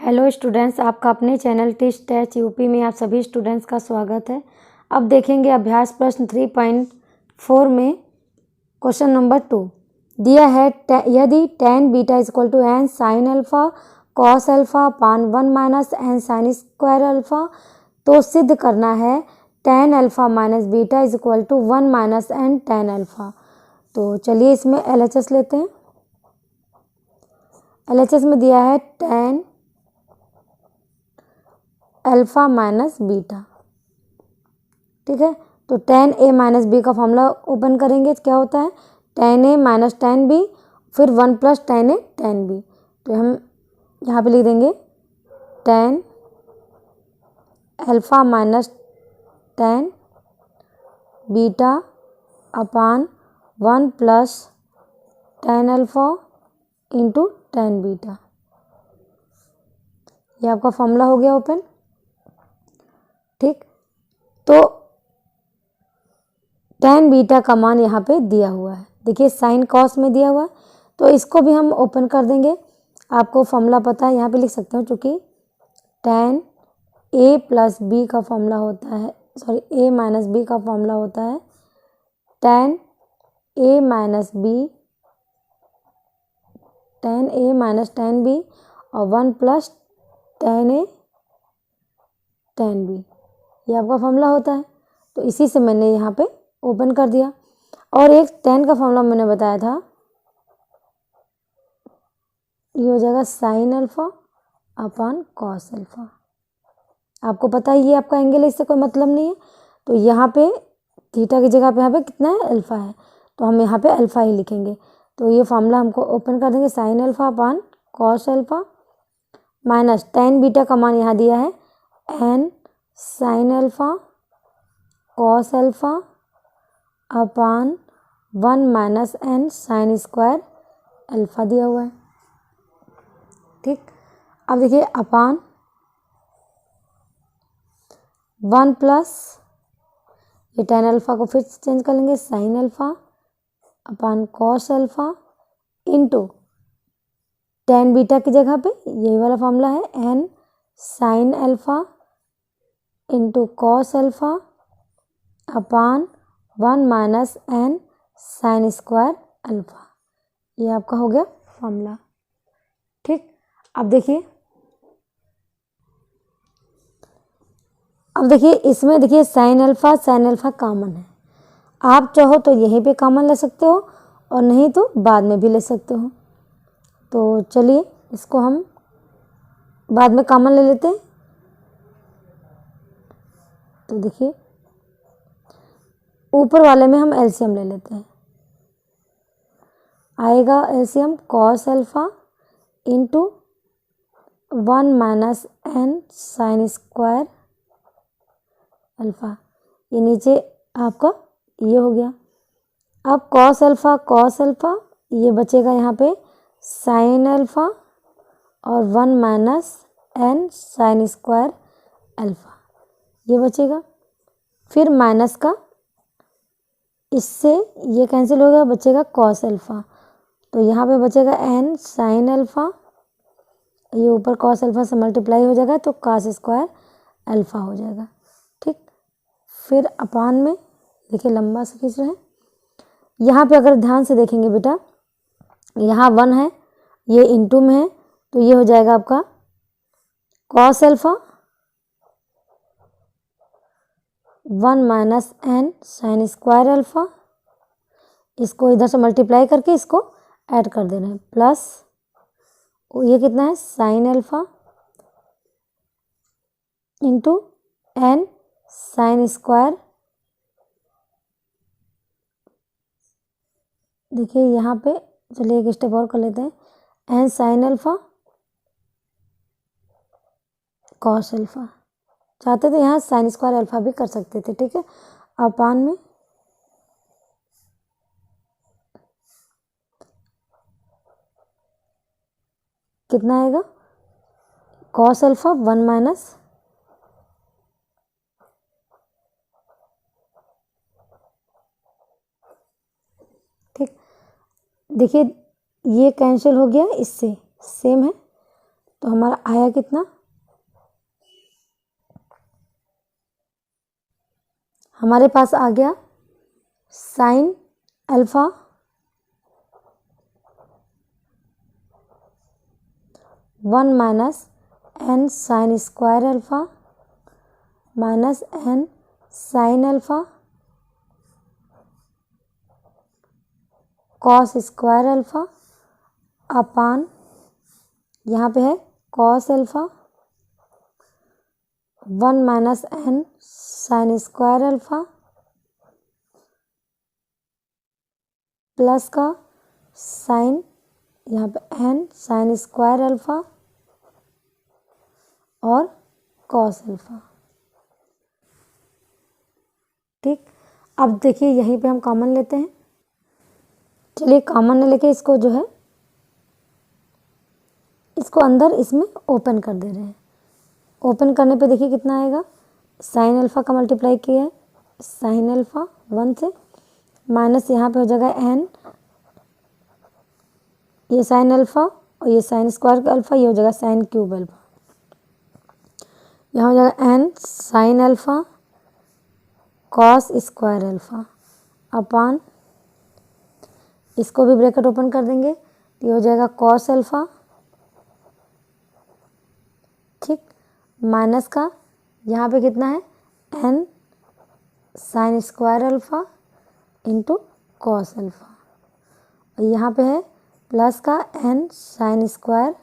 Hello students, आपका अपने channel टिस्ट test UP में आप सभी स्टूडेंट्स का स्वागत है। अब देखेंगे अभ्यास प्रश्न 3.4 में क्वेश्चन नंबर 2 दिया है। यदि tan beta equal to n sine alpha cos alpha upon 1 minus n sine square alpha, तो सिद्ध करना है tan alpha minus beta equal to 1 minus n tan alpha. तो चलिए इसमें LHS लेते हैं। LHS में दिया है tan अल्फा माइनस बीटा, ठीक है। तो tan a माइनस बी का फॉर्मूला ओपन करेंगे, क्या होता है tan a minus tan b, फिर 1 plus tan a tan b। तो हम यहाँ पे लिख देंगे tan alpha minus tan beta अपान 1 plus tan alpha into tan beta. ये आपका फॉर्मूला हो गया ओपन, ठीक। तो tan बीटा का मान यहाँ पे दिया हुआ है, देखिए साइन कॉस में दिया हुआ है, तो इसको भी हम ओपन कर देंगे। आपको फॉर्मूला पता है, यहाँ पे लिख सकते हो, चूँकि tan a प्लस बी का फॉर्मूला होता है, सॉरी a माइनस बी का फॉर्मूला होता है tan a minus tan b और 1 plus tan a tan b, ये आपका फॉर्मूला होता है। तो इसी से मैंने यहाँ पे ओपन कर दिया। और एक tan का फॉर्मूला मैंने बताया था, ये हो जाएगा sign alpha upon cos alpha. आपको पता है ये आपका एंगल है, इससे कोई मतलब नहीं है। तो यहाँ पे थीटा की जगह पे यहाँ पे कितना है, अल्फा है, तो हम यहाँ पे अल्फा ही लिखेंगे। तो ये फॉर्मूला हमको ओपन कर देंगे, sign alpha upon cos alpha minus tan beta का मान यहाँ दिया है n sine alpha cos alpha upon 1 minus n sine square alpha दिया हुआ है, ठीक। अब देखिए अपान 1 प्लस ये tan अल्फा को फिर चेंज कर लेंगे, sign alpha upon cos alpha into tan beta की जगह पे यही वाला फॉर्मूला है n sine alpha into cos alpha upon 1 minus n sine square alpha. ये आपका हो गया फॉर्मूला, ठीक। अब देखिए इसमें देखिए साइन अल्फा कॉमन है। आप चाहो तो यहीं पे कॉमन ले सकते हो और नहीं तो बाद में भी ले सकते हो। तो चलिए इसको हम बाद में कॉमन ले लेते हैं। तो देखिए ऊपर वाले में हम एलसीएम ले लेते हैं, आएगा LCM cos alpha into 1 minus n sine square alpha. ये नीचे आपका ये हो गया। अब कॉस अल्फा ये बचेगा यहाँ पे साइन अल्फा और 1 minus n sine square alpha, ये बचेगा। फिर माइनस का इससे ये कैंसिल हो गया, बचेगा कॉस अल्फा। तो यहाँ पे बचेगा n साइन अल्फा, ये ऊपर कॉस अल्फा से मल्टीप्लाई हो जाएगा तो कॉस स्क्वायर अल्फा हो जाएगा, ठीक। फिर अपान में देखिए लंबा से खींच रहे हैं। यहाँ पे अगर ध्यान से देखेंगे बेटा, यहाँ 1 है, ये इंटू में है, तो ये हो जाएगा आपका cos alpha 1 minus n sine square alpha, इसको इधर से मल्टीप्लाई करके इसको ऐड कर देना है, प्लस ये कितना है sine alpha into n sine square. देखिए यहाँ पे चलिए एक स्टेप और कर लेते हैं, n sine alpha cos alpha. चाहते थे यहाँ साइन स्क्वायर अल्फा भी कर सकते थे, ठीक है। अपान में कितना आएगा कॉस अल्फा 1 माइनस ठीक। देखिए ये कैंसिल हो गया, इससे सेम है, तो हमारा आया कितना, हमारे पास आ गया sine alpha one minus N sine square alpha minus N sine alpha cos square alpha upon यहाँ पे है cos alpha one minus N sine square alpha plus का साइन यहाँ पे एन साइन स्क्वायर अल्फा और कॉस अल्फा। ठीक, अब देखिए यहीं पे हम कॉमन लेते हैं। चलिए कॉमन लेके इसको जो है इसको अंदर इसमें ओपन कर दे रहे हैं। ओपन करने पे देखिए कितना आएगा, साइन अल्फा का मल्टीप्लाई किया है साइन अल्फा 1 से माइनस यहाँ पे हो जाएगा एन, ये साइन अल्फा और ये साइन स्क्वायर अल्फा, ये हो जाएगा साइन क्यूब अल्फा। यहाँ हो जाएगा N sine alpha cos square alpha upon, इसको भी ब्रैकेट ओपन कर देंगे, ये हो जाएगा कॉस अल्फा, ठीक, माइनस का यहाँ पे कितना है N sine square alpha into cos alpha और यहाँ पे है प्लस का N sine square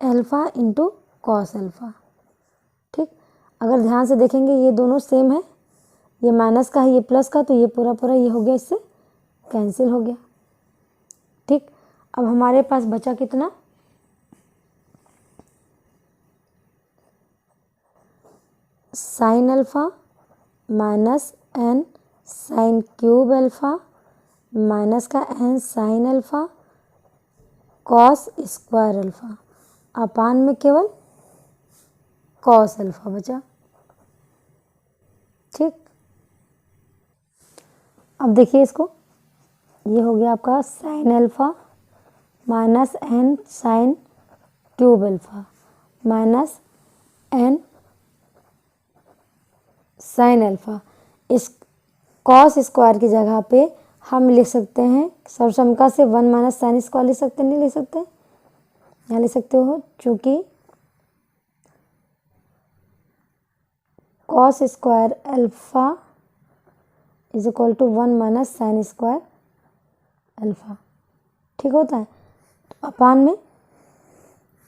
alpha into cos alpha. ठीक, अगर ध्यान से देखेंगे ये दोनों सेम है, ये माइनस का है ये प्लस का, तो ये पूरा पूरा ये हो गया इससे कैंसिल हो गया। ठीक, अब हमारे पास बचा कितना, sine alpha minus N sine cube alpha minus का N sine alpha cos square alpha upon में केवल कॉस अल्फा बचा। ठीक, अब देखिए इसको, ये हो गया आपका sine alpha minus N sine cube alpha minus N sine alpha. इस कॉस स्क्वायर की जगह पे हम लिख सकते हैं सर्वसम्मका से 1 माइनस साइन स्क्वायर लिख सकते, नहीं लिख सकते, यहाँ लिख सकते हो, चूँकि cos square alpha is equal to 1 minus sine square alpha. ठीक होता है, तो अपान में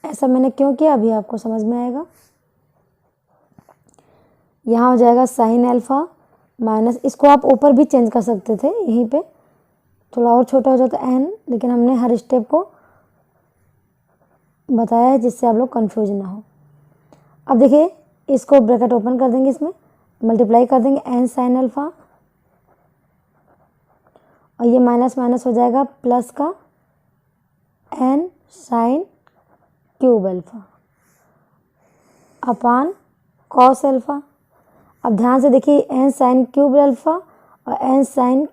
ऐसा मैंने क्यों किया अभी आपको समझ में आएगा। यहाँ हो जाएगा साइन अल्फा माइनस, इसको आप ऊपर भी चेंज कर सकते थे, यहीं पे थोड़ा और छोटा हो जाता एन, लेकिन हमने हर स्टेप को बताया है जिससे आप लोग कंफ्यूज ना हो। अब देखिए इसको ब्रैकेट ओपन कर देंगे, इसमें मल्टीप्लाई कर देंगे एन साइन अल्फा और ये माइनस माइनस हो जाएगा प्लस का N sine cube alpha upon cos alpha. अब ध्यान से देखिए एन साइन क्यूब अल्फा और एन साइन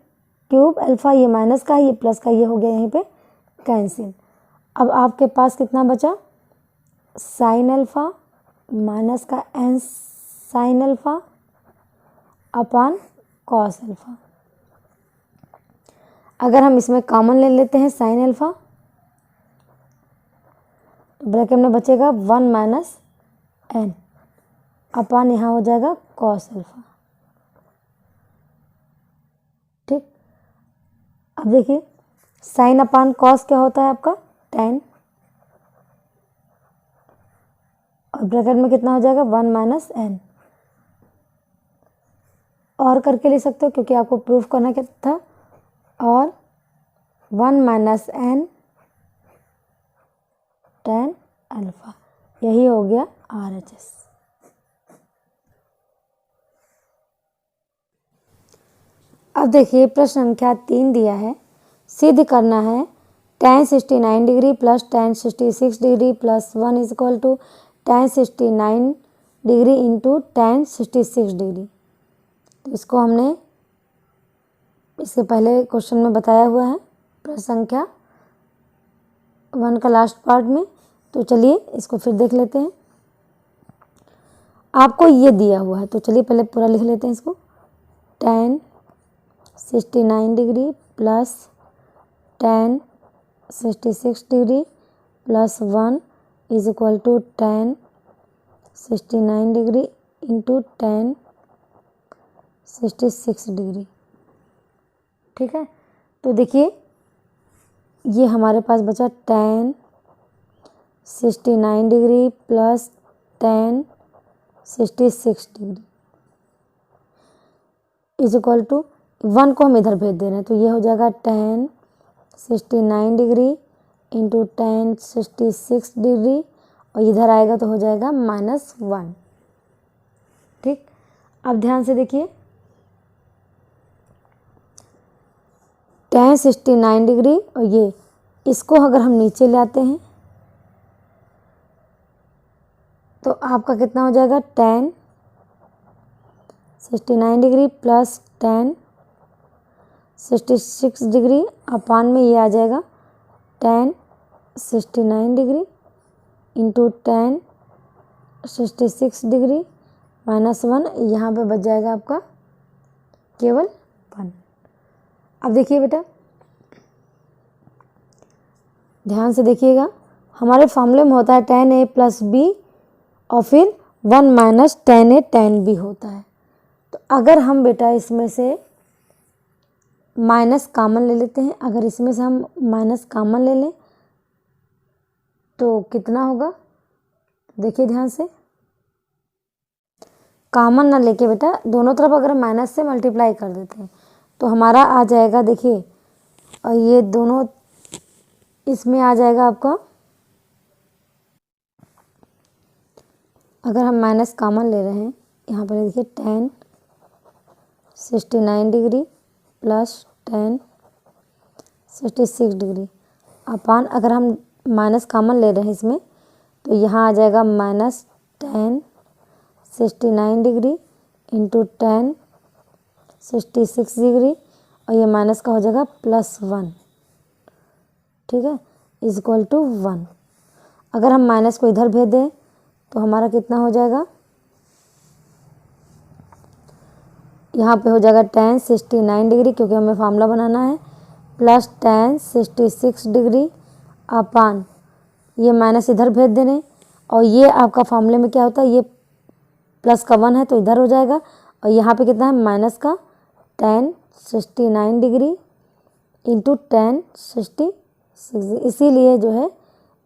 क्यूब अल्फा, ये माइनस का है ये प्लस का, ये हो गया यहीं पे कैंसिल। अब आपके पास कितना बचा, साइन अल्फा माइनस का N sine alpha upon cos alpha. अगर हम इसमें कॉमन ले लेते हैं साइन अल्फा, तो ब्रैकेट में बचेगा 1 माइनस एन अपान यहाँ हो जाएगा कॉस अल्फा। ठीक, अब देखिए साइन अपान कॉस क्या होता है आपका tan, और ब्रैकेट में कितना हो जाएगा 1 माइनस एन। और करके लिख सकते हो क्योंकि आपको प्रूफ करना क्या था, और 1 माइनस एन tan अल्फा, यही हो गया RHS। अब देखिए प्रश्न संख्या 3 दिया है, सिद्ध करना है tan 69 degree plus tan 66 degree plus 1 is equal to tan 69 degree into tan 66 degree. तो इसको हमने इससे पहले क्वेश्चन में बताया हुआ है, प्रश्न संख्या 1 का लास्ट पार्ट में। तो चलिए इसको फिर देख लेते हैं। आपको ये दिया हुआ है तो चलिए पहले पूरा लिख लेते हैं इसको। tan 69 degree plus tan 66 degree plus 1 is equal to tan 69 degree into tan 66 degree. ठीक है, तो देखिए ये हमारे पास बचा tan 69 degree plus tan 66 degree is equal to 1 को हम इधर भेज दे रहे हैं तो ये हो जाएगा tan 69 degree into tan 66 degree और इधर आएगा तो हो जाएगा -1। ठीक, अब ध्यान से देखिए tan 69 डिग्री और ये इसको अगर हम नीचे लाते हैं तो आपका कितना हो जाएगा tan 69 degree plus tan 66 degree upon में ये आ जाएगा tan 69 degree into tan 66 degree -1। यहाँ पे बच जाएगा आपका केवल 1। अब देखिए बेटा ध्यान से देखिएगा, हमारे फॉर्मूले में होता है tan a प्लस b और फिर 1 minus tan a tan b होता है। तो अगर हम बेटा इसमें से माइनस कॉमन ले लेते हैं, अगर इसमें से हम माइनस कॉमन ले लें तो कितना होगा, देखिए ध्यान से, कॉमन ना लेके बेटा दोनों तरफ अगर माइनस से मल्टीप्लाई कर देते हैं तो हमारा आ जाएगा, देखिए और ये दोनों इसमें आ जाएगा आपका, अगर हम माइनस कॉमन ले रहे हैं यहाँ पर देखिए tan 69 degree plus tan 66 degree upon, अगर हम माइनस कॉमन ले रहे हैं इसमें तो यहाँ आ जाएगा minus tan 69 degree into tan 66 degree और ये माइनस का हो जाएगा +1। ठीक है, इज इक्वल टू 1। अगर हम माइनस को इधर भेज दें तो हमारा कितना हो जाएगा, यहाँ पे हो जाएगा tan 69 डिग्री क्योंकि हमें फार्मूला बनाना है प्लस tan 66 डिग्री अपान ये माइनस इधर भेज देने और ये आपका फार्मूले में क्या होता है, ये प्लस का 1 है तो इधर हो जाएगा और यहाँ पे कितना है माइनस का tan 69 डिग्री इंटू tan 66, इसीलिए जो है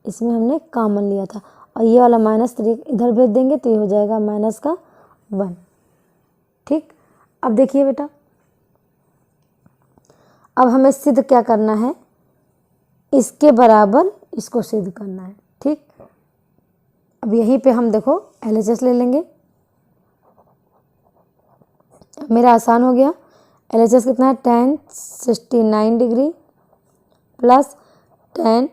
इसमें हमने कॉमन लिया था और ये वाला माइनस इधर भेज देंगे तो ये हो जाएगा माइनस का 1। ठीक, अब देखिए बेटा अब हमें सिद्ध क्या करना है, इसके बराबर इसको सिद्ध करना है। ठीक, अब यहीं पे हम देखो LHS ले लेंगे, मेरा आसान हो गया। LHS कितना है, tan 69 degree plus tan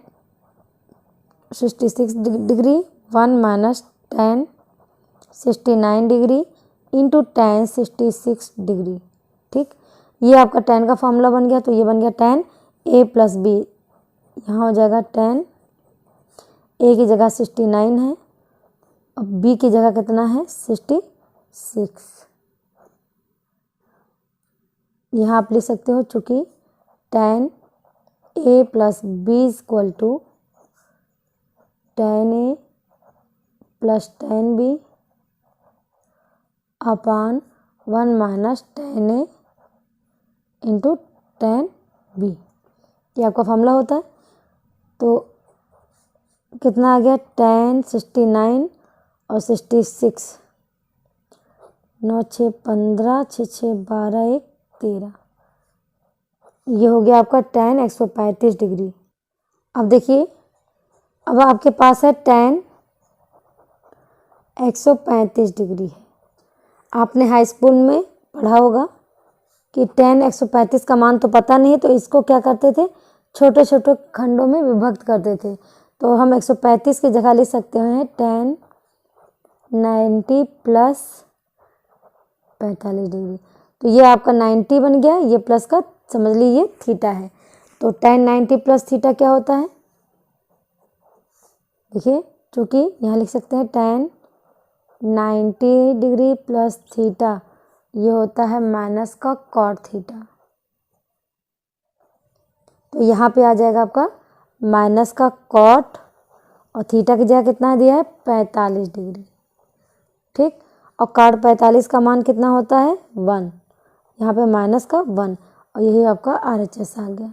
66 degree 1 minus tan 69 degree into tan 66 degree. ठीक, ये आपका tan का फॉर्मूला बन गया तो ये बन गया tan a प्लस b, यहाँ हो जाएगा tan a की जगह 69 है और b की जगह कितना है 66। यहाँ आप लिख सकते हो चूँकि tan a plus b is equal to tan a plus tan b upon 1 minus tan a into tan b, ये आपका फॉर्मूला होता है। तो कितना आ गया tan 69 और 66, 9 6 15 6 6 12 1 13, ये हो गया आपका tan 135 डिग्री। अब देखिए अब आपके पास है tan 135 डिग्री है, आपने हाई स्कूल में पढ़ा होगा कि tan 135 का मान तो पता नहीं है तो इसको क्या करते थे, छोटे छोटे खंडों में विभक्त करते थे। तो हम 135 की जगह लिख सकते हैं tan 90 प्लस 45 डिग्री, तो ये आपका 90 बन गया, ये प्लस का समझ लीजिए थीटा है। तो tan 90 प्लस थीटा क्या होता है, देखिए, चूँकि यहाँ लिख सकते हैं tan 90 डिग्री प्लस थीटा, ये होता है माइनस का कॉट थीटा। तो यहाँ पे आ जाएगा आपका माइनस का कॉट और थीटा की जगह कितना दिया है 45 डिग्री। ठीक, और कॉट 45 का मान कितना होता है 1, यहाँ पे माइनस का 1, और यही आपका RHS आ गया।